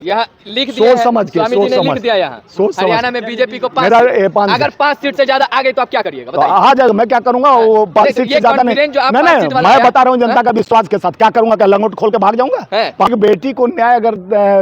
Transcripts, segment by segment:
यहाँ लिख दिया है, स्वामी जी ने लिख दिया यहाँ हरियाणा में बीजेपी को 5 अगर 5 सीट से ज्यादा आ गई तो आप क्या करिएगा? तो आ जाएगा, मैं क्या करूंगा? वो 5 सीट से ज्यादा नहीं, मैं बता रहा हूँ जनता का विश्वास के साथ। क्या करूंगा? क्या लंगोट खोल के भाग जाऊंगा? बेटी को न्याय अगर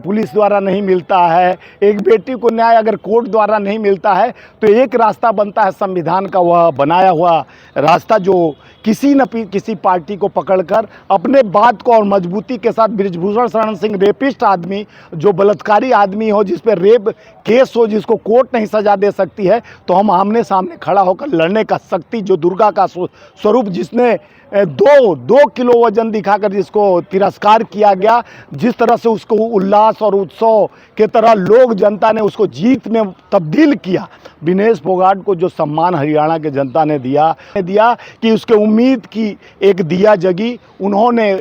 पुलिस द्वारा नहीं मिलता है, एक बेटी को न्याय अगर कोर्ट द्वारा नहीं मिलता है, तो एक रास्ता बनता है संविधान का, वह बनाया हुआ रास्ता, जो किसी न किसी पार्टी को पकड़कर अपने बात को और मजबूती के साथ बृजभूषण शरण सिंह रेपिस्ट आदमी, जो बलात्कारी आदमी हो, जिस पे रेप केस हो, जिसको कोर्ट नहीं सजा दे सकती है, तो हम आमने सामने खड़ा होकर लड़ने का शक्ति, जो दुर्गा का स्वरूप, जिसने दो किलो वजन दिखाकर जिसको तिरस्कार किया गया, जिस तरह से उसको उल्लास और उत्सव के तरह लोग, जनता ने उसको जीत में तब्दील किया। विनेश फोगाट को जो सम्मान हरियाणा के जनता ने दिया कि उसके उम्मीद की एक दिया जगी। उन्होंने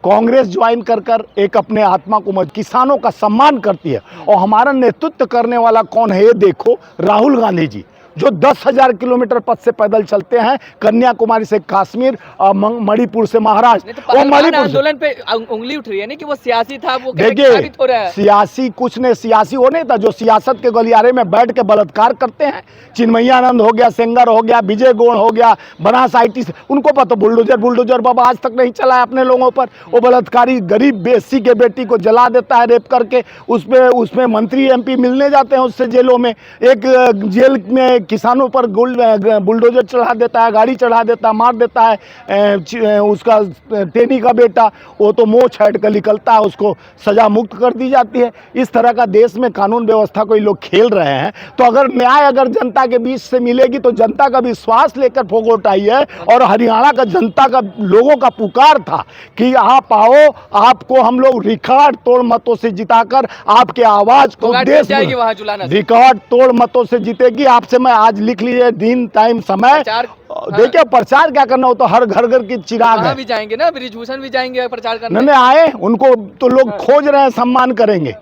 कांग्रेस ज्वाइन कर एक अपने आत्मा को किसानों का सम्मान करती है। और हमारा नेतृत्व करने वाला कौन है? ये देखो, राहुल गांधी जी, जो 10,000 किलोमीटर पथ से पैदल चलते हैं, कन्याकुमारी से कश्मीर, मणिपुर से महाराष्ट्र। तो मणिपुर आंदोलन पे उंगली उठ रही है ना कि वो सियासी था, वो देखिए सियासी कुछ नहीं, सियासी वो नहीं था जो सियासत के गलियारे में बैठ के बलात्कार करते हैं। चिन्मयानंद हो गया, सेंगर हो गया, विजय गौड़ हो गया, बनास IT से, उनको पता बुलडोजर बाबा आज तक नहीं चला है अपने लोगों पर। वो बलात्कारी गरीब बेसी के बेटी को जला देता है रेप करके, उसमें मंत्री MP मिलने जाते हैं उससे जेलों में। एक जेल में किसानों पर बुलडोजर चढ़ा देता है, गाड़ी चढ़ा देता है, मार देता है। उसका टेनी का बेटा, वो तो मुंह छेड़ कर निकलता है, उसको सजा मुक्त कर दी जाती है। इस तरह का देश में कानून व्यवस्था को ये लोग खेल रहे हैं। तो अगर न्याय अगर जनता के बीच से मिलेगी, तो जनता का विश्वास लेकर फोगोट आई है। और हरियाणा का जनता का, लोगों का पुकार था कि आप आओ, आपको हम लोग रिकॉर्ड तोड़ मतों से जिताकर आपके आवाज को देश रिकॉर्ड तोड़ मतों से जीतेगी। आपसे मैं आज लिख लीजिए दिन, टाइम, समय। देखिए प्रचार क्या करना हो तो हर घर की चिराग है। भी जाएंगे ना, बृजभूषण भी जाएंगे प्रचार करने। नहीं आए, उनको तो लोग खोज रहे हैं, सम्मान करेंगे।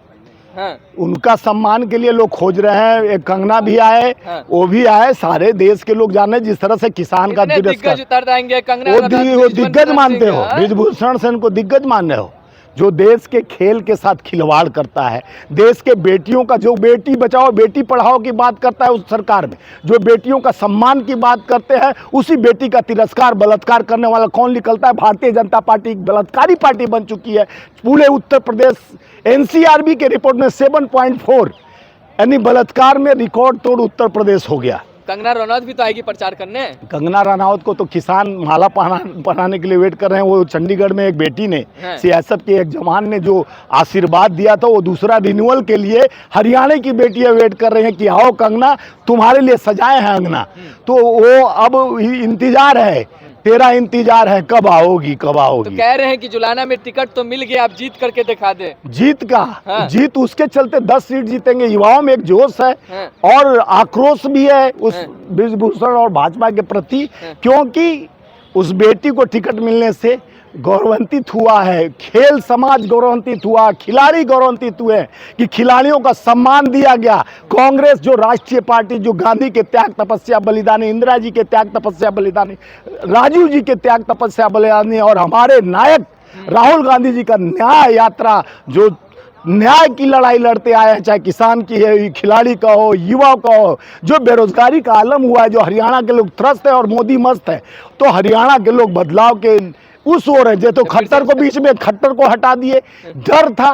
उनका सम्मान के लिए लोग खोज रहे हैं। एक कंगना भी आए, वो भी आए, सारे देश के लोग जाने जिस तरह से किसान का दिग्गज उतर जाएंगे। वो दिग्गज मानते हो, बृजभूषण सेन को दिग्गज मान रहे हो, जो देश के खेल के साथ खिलवाड़ करता है। देश के बेटियों का, जो बेटी बचाओ बेटी पढ़ाओ की बात करता है उस सरकार में, जो बेटियों का सम्मान की बात करते हैं, उसी बेटी का तिरस्कार, बलात्कार करने वाला कौन निकलता है? भारतीय जनता पार्टी एक बलात्कारी पार्टी बन चुकी है। पूरे उत्तर प्रदेश NCRB के रिपोर्ट में 7.4 यानी बलात्कार में रिकॉर्ड तोड़ उत्तर प्रदेश हो गया। कंगना रनौत भी तो आएगी प्रचार करने। कंगना रनौत को तो किसान माला पहनाने के लिए वेट कर रहे हैं। वो चंडीगढ़ में एक बेटी ने, CSF के एक जवान ने जो आशीर्वाद दिया था, वो दूसरा रिन्यूअल के लिए हरियाणा की बेटियां वेट कर रही हैं कि आओ कंगना, तुम्हारे लिए सजाए हैं अंगना। तो वो अब इंतजार है, तेरा इंतजार है, कब आओगी कब आओगी। तो कह रहे हैं कि जुलाना में टिकट तो मिल गया, आप जीत करके दिखा दे। जीत का जीत उसके चलते 10 सीट जीतेंगे। युवाओं में एक जोश है और आक्रोश भी है उस बृजभूषण और भाजपा के प्रति, क्योंकि उस बेटी को टिकट मिलने से गौरवान्वित हुआ है, खेल समाज गौरवान्वित हुआ, खिलाड़ी गौरवान्वित हुए कि खिलाड़ियों का सम्मान दिया गया। कांग्रेस जो राष्ट्रीय पार्टी, जो गांधी के त्याग तपस्या बलिदानी, इंदिरा जी के त्याग तपस्या बलिदानी, राजीव जी के त्याग तपस्या बलिदानी, और हमारे नायक राहुल गांधी जी का न्याय यात्रा, जो न्याय की लड़ाई लड़ते आए हैं, चाहे किसान की है, खिलाड़ी का हो, युवा का हो, जो बेरोजगारी का आलम हुआ है, जो हरियाणा के लोग त्रस्त है और मोदी मस्त है, तो हरियाणा के लोग बदलाव के उस ओर है। जो तो खट्टर को बीच में, खट्टर को हटा दिए, डर था,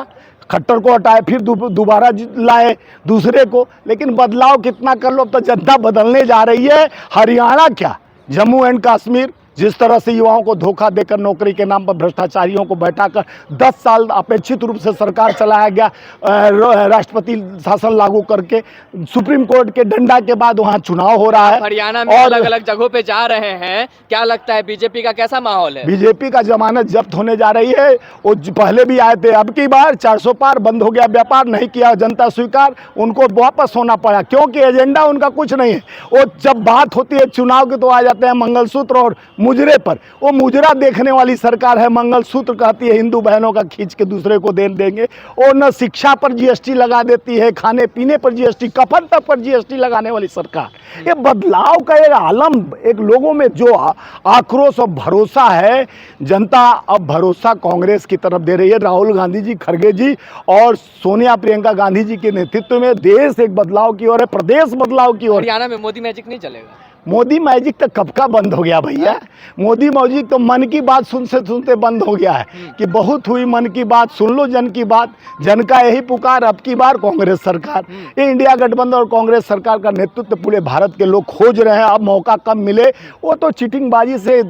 खट्टर को हटाए, फिर दोबारा लाए दूसरे को। लेकिन बदलाव कितना कर लो, अब तो जनता बदलने जा रही है। हरियाणा क्या, जम्मू एंड कश्मीर, जिस तरह से युवाओं को धोखा देकर नौकरी के नाम पर भ्रष्टाचारियों को बैठाकर 10 साल अपेक्षित रूप से सरकार चलाया गया, राष्ट्रपति शासन लागू करके, सुप्रीम कोर्ट के डंडा के बाद वहां चुनाव हो रहा है। हरियाणा में अलग अलग जगहों पे जा रहे हैं, क्या लगता है बीजेपी का कैसा माहौल है? बीजेपी का जमानत जब्त होने जा रही है। वो पहले भी आए थे, अब की बार 400 पार बंद हो गया व्यापार, नहीं किया जनता स्वीकार, उनको वापस होना पड़ा, क्योंकि एजेंडा उनका कुछ नहीं है। वो जब बात होती है चुनाव की तो आ जाते हैं मंगलसूत्र और मुजरे पर। वो मुजरा देखने वाली सरकार है। मंगलसूत्र कहती है हिंदू बहनों का खींच के दूसरे को दे देंगे। और न शिक्षा पर जीएसटी लगा देती है, खाने पीने पर जीएसटी, कफन तक पर जीएसटी लगाने वाली सरकार। ये बदलाव का एक आलम, एक लोगों में जो आक्रोश और भरोसा है, जनता अब भरोसा कांग्रेस की तरफ दे रही है। राहुल गांधी जी, खड़गे जी और सोनिया प्रियंका गांधी जी के नेतृत्व में देश एक बदलाव की ओर है, प्रदेश बदलाव की ओर। हरियाणा में मोदी मैजिक नहीं चलेगा। मोदी मैजिक तो कब का बंद हो गया भैया। मोदी मैजिक तो मन की बात सुनते सुनते बंद हो गया है कि बहुत हुई मन की बात, सुन लो जन की बात, जन का यही पुकार। अब की बार कांग्रेस सरकार, ये इंडिया गठबंधन और कांग्रेस सरकार का नेतृत्व पूरे भारत के लोग खोज रहे हैं। अब मौका कब मिले, वो तो चीटिंगबाजी से,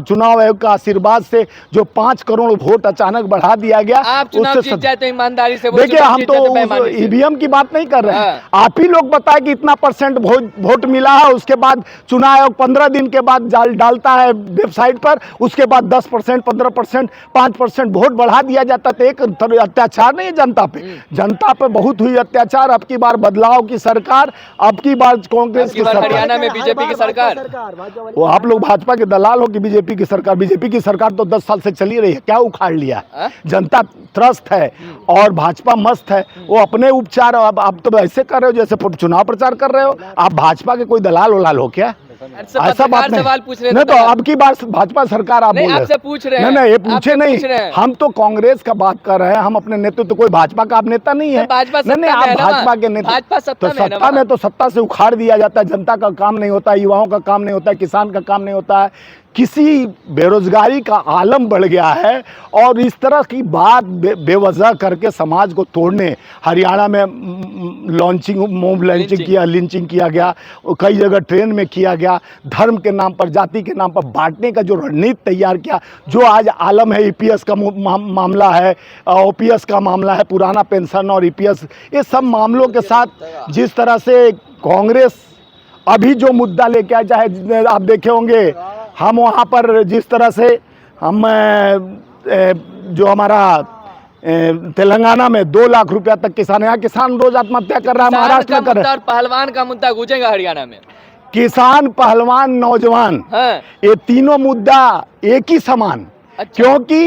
चुनाव आयोग का आशीर्वाद से जो 5 करोड़ वोट अचानक बढ़ा दिया गया, आप चुनाव जीत जाए तो ईमानदारी से। देखिए हम तो ईवीएम की बात नहीं कर रहे हैं। आप ही लोग बताए कि इतना % वोट मिला है, उसके बाद चुनाव आयोग 15 दिन के बाद डालता है वेबसाइट पर, उसके बाद 10%, 15%, 5% वोट बढ़ा दिया जाता है। एक अत्याचार नहीं है जनता पे। जनता पे बहुत हुई अत्याचार। अब की बार बदलाव की सरकार, अब की बार कांग्रेस की सरकार। हरियाणा में बीजेपी की सरकार। वो आप लोग भाजपा के दलाल हो कि बीजेपी की सरकार? बीजेपी की सरकार तो 10 साल से चली रही है, क्या उखाड़ लिया? जनता त्रस्त है और भाजपा मस्त है। वो अपने उपचार, अब आप तो ऐसे कर रहे हो जैसे चुनाव प्रचार कर रहे हो। आप भाजपा के कोई दलाल उलाल हो क्या? ऐसा बात नहीं। सवाल पूछ रहे नहीं तो अब की बार भाजपा सरकार आप बोल रहे हैं। आपसे पूछ रहे हैं। नहीं, ये पूछे नहीं, हम तो कांग्रेस का बात कर रहे हैं। हम अपने नेतृत्व, कोई भाजपा का आप नेता नहीं है। नहीं, आप भाजपा के नेता। तो सत्ता में तो सत्ता से उखाड़ दिया जाता है। जनता का काम नहीं होता, युवाओं का काम नहीं होता, किसान का काम नहीं होता है। किसी बेरोजगारी का आलम बढ़ गया है और इस तरह की बात बेवजह करके समाज को तोड़ने, हरियाणा में लॉन्चिंग, मॉब लिंचिंग किया गया, कई जगह ट्रेन में किया गया। धर्म के नाम पर, जाति के नाम पर बांटने का जो रणनीति तैयार किया, जो आज आलम है, ईपीएस का मामला है, ओपीएस का मामला है, पुराना पेंशन और ईपीएस, ये सब मामलों के साथ जिस तरह से कांग्रेस अभी जो मुद्दा लेके आया, चाहे आप देखे होंगे हम वहाँ पर जिस तरह से हम जो हमारा तेलंगाना में 2 लाख रुपया तक किसान, यहाँ किसान रोज आत्महत्या कर रहा है, महाराष्ट्र में कर रहा है। पहलवान का मुद्दा गूंजेगा हरियाणा में। किसान, पहलवान, नौजवान, ये तीनों मुद्दा एक ही समान। अच्छा। क्योंकि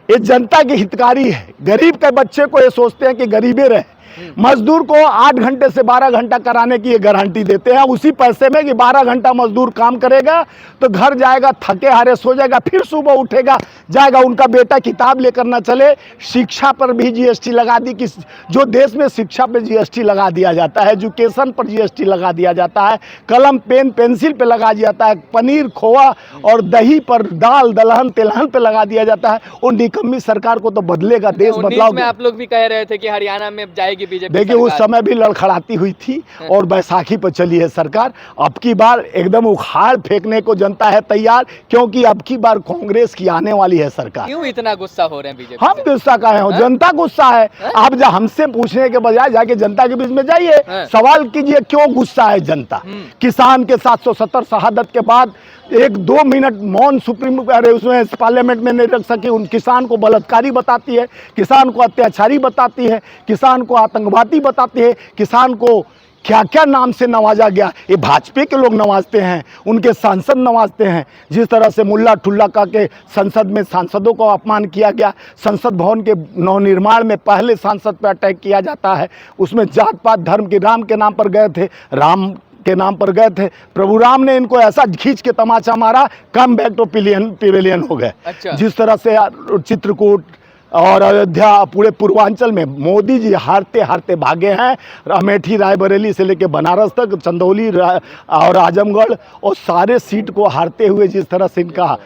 ये जनता की हितकारी है। गरीब के बच्चे को ये सोचते हैं कि गरीबी रहे। मजदूर को 8 घंटे से 12 घंटा कराने की ये गारंटी देते हैं, उसी पैसे में कि 12 घंटा मजदूर काम करेगा तो घर जाएगा, थके हारे सो जाएगा, फिर सुबह उठेगा, जाएगा, उनका बेटा किताब लेकर ना चले। शिक्षा पर भी जीएसटी लगा दी कि जो देश में शिक्षा पे जीएसटी लगा दिया जाता है, एजुकेशन पर जीएसटी लगा दिया जाता है, कलम पेन पेंसिल पे लगा दिया जाता है, पनीर खोआ और दही पर, दाल दलहन तेलहन पे लगा दिया जाता है। और निकम्मी सरकार को तो बदलेगा देश बदलाव में। आप लोग भी कह रहे थे कि हरियाणा में जाएगी बीजेपी। देखिए उस समय भी लड़खड़ाती हुई थी और बैसाखी पर चली है सरकार। अब की बार एकदम उखाड़ फेंकने को जनता है तैयार, क्योंकि अब की बार कांग्रेस की आने वाली है सरकार। क्यों इतना गुस्सा हो रहे हैं बीजेपी? हम गुस्सा का है, जनता गुस्सा है। आप जब हमसे पूछने के बजाय जाके जनता के बीच में जाइए, सवाल कीजिए क्यों गुस्सा है जनता। किसान के 770 शहादत के बाद 1-2 मिनट मौन सुप्रीम उसमें पार्लियामेंट में नहीं रख सके, उन किसान को बलात्कारी बताती है, किसान को अत्याचारी बताती है, किसान को आतंकवादी बताती है, किसान को क्या क्या नाम से नवाजा गया। ये भाजपा के लोग नवाजते हैं, उनके सांसद नवाजते हैं। जिस तरह से मुल्ला ठुल्ला का के संसद में सांसदों को अपमान किया गया, संसद भवन के नवनिर्माण में पहले सांसद पर अटैक किया जाता है, उसमें जात पात धर्म के, राम के नाम पर गए थे, राम के नाम पर गए थे, प्रभु राम ने इनको ऐसा खींच के तमाचा मारा, कम बैक टू पिवेलियन हो गए। अच्छा। जिस तरह से चित्रकूट और अयोध्या, पूरे पूर्वांचल में मोदी जी हारते हारते भागे हैं। अमेठी, रायबरेली से लेके बनारस तक, चंदौली और आजमगढ़ और सारे सीट को हारते हुए जिस तरह से इनका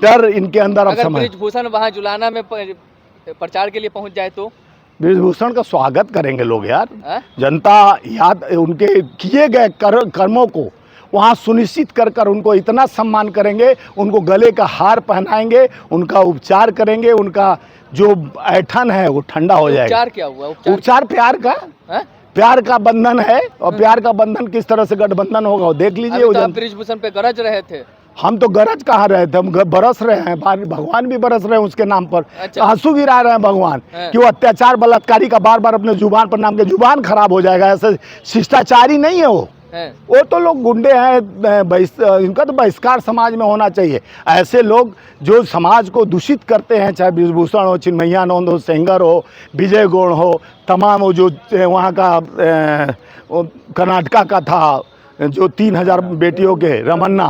डर इनके अंदर अब समझ। ब्रिजभूषण वहाँ जुलाना में प्रचार के लिए पहुंच जाए तो ब्रिजभूषण का स्वागत करेंगे लोग यार। जनता याद उनके किए गए कर्मों को वहाँ सुनिश्चित कर उनको इतना सम्मान करेंगे, उनको गले का हार पहनाएंगे, उनका उपचार करेंगे, उनका जो ऐठन है वो ठंडा हो जाएगा। उपचार क्या हुआ? उपचार प्यार का प्यार का बंधन है, और प्यार का बंधन किस तरह से गठबंधन होगा वो देख लीजिए। तो ब्रिजभूषण पे गरज रहे थे। हम तो गरज कहाँ रहे थे, हम बरस रहे हैं, भगवान भी बरस रहे हैं उसके नाम पर। अच्छा। आंसू गिरा रहे हैं भगवान कि वो अत्याचार बलात्कारी का बार बार अपने जुबान पर नाम के, जुबान खराब हो जाएगा। ऐसे शिष्टाचारी नहीं है वो। वो तो लोग गुंडे हैं, इनका तो बहिष्कार समाज में होना चाहिए। ऐसे लोग जो समाज को दूषित करते हैं, चाहे ब्रिजभूषण हो, चिन्मयानंद हो, सेंगर हो, विजय गौड़ हो, तमाम वो जो वहाँ का कर्नाटका का था जो 3000 बेटियों के रमन्ना,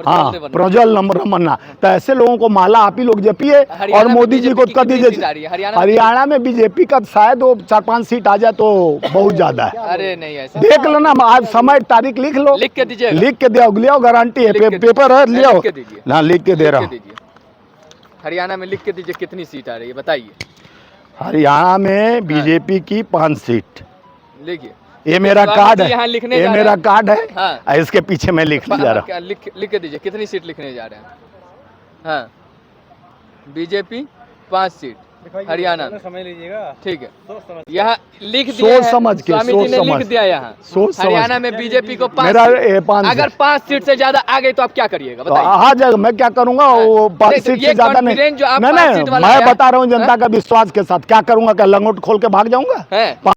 हाँ प्रज्वल रमन्ना, तो ऐसे लोगों को माला आप ही लोग जपिए और मोदी जी को कर दीजिए। हरियाणा में बीजेपी का शायद वो 4-5 सीट आ जाए तो बहुत ज्यादा है। अरे नहीं ऐसा देख लो ना, आज समय तारीख लिख लो, लिख के दीजिए, लिख के दो, लियो, गारंटी है, पेपर है, लियो ना, लिख के दे रहा हूँ। हरियाणा में लिख के दीजिए कितनी सीट आ रही है बताइए। हरियाणा में बीजेपी की 5 सीट। लिखिए, ये मेरा कार्ड है, यहाँ लिखने ये मेरा कार्ड है। हाँ। इसके पीछे मैं लिखने जा रहा हूँ। लिख के दीजिए कितनी सीट लिखने जा रहे हैं। हाँ, बीजेपी 5 सीट हरियाणा में, समझ लीजिएगा, ठीक है। यहाँ लिख दिया, सोच समझ के, स्वामी जी ने लिख दिया यहाँ, हरियाणा में बीजेपी को 5 सीट, अगर 5 सीट से ज्यादा आ गई तो आप क्या करिएगा बताइए। आ जाएगा, मैं क्या करूंगा, वो 5 सीट से ज्यादा नहीं, मैं बता रहा हूँ जनता का विश्वास के साथ क्या करूंगा, क्या लंगोट खोल के भाग जाऊंगा।